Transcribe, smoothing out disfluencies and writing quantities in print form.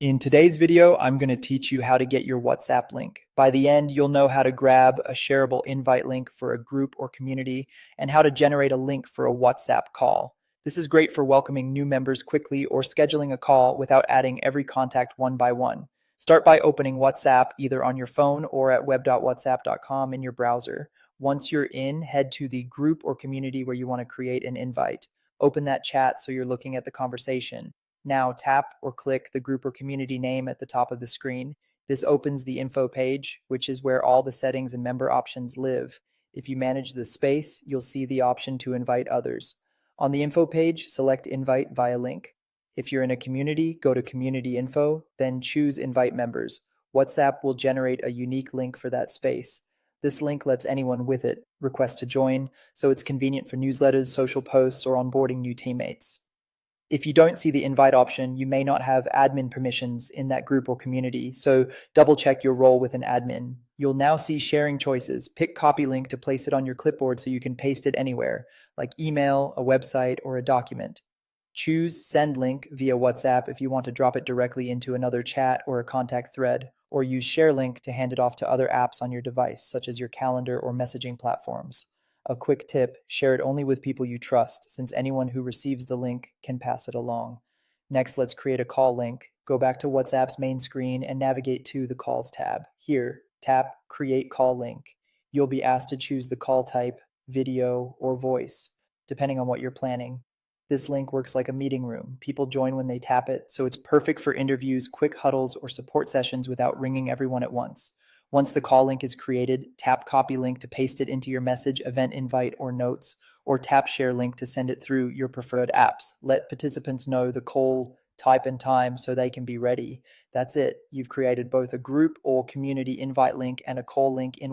In today's video, I'm going to teach you how to get your WhatsApp link. By the end, you'll know how to grab a shareable invite link for a group or community and how to generate a link for a WhatsApp call. This is great for welcoming new members quickly or scheduling a call without adding every contact one by one. Start by opening WhatsApp either on your phone or at web.whatsapp.com in your browser. Once you're in, head to the group or community where you want to create an invite. Open that chat so you're looking at the conversation. Now tap or click the group or community name at the top of the screen. This opens the info page, which is where all the settings and member options live. If you manage the space, you'll see the option to invite others. On the info page, select invite via link. If you're in a community, go to community info, then choose invite members. WhatsApp will generate a unique link for that space. This link lets anyone with it request to join, so it's convenient for newsletters, social posts, or onboarding new teammates. If you don't see the invite option, you may not have admin permissions in that group or community, so double check your role with an admin. You'll now see sharing choices. Pick copy link to place it on your clipboard so you can paste it anywhere, like email, a website, or a document. Choose send link via WhatsApp if you want to drop it directly into another chat or a contact thread, or use share link to hand it off to other apps on your device, such as your calendar or messaging platforms. A quick tip, share it only with people you trust, since anyone who receives the link can pass it along. Next, let's create a call link. Go back to WhatsApp's main screen and navigate to the Calls tab. Here, tap Create Call Link. You'll be asked to choose the call type, video, or voice, depending on what you're planning. This link works like a meeting room. People join when they tap it, so it's perfect for interviews, quick huddles, or support sessions without ringing everyone at once. Once the call link is created, tap copy link to paste it into your message, event invite, or notes, or tap share link to send it through your preferred apps. Let participants know the call type and time so they can be ready. That's it. You've created both a group or community invite link and a call link in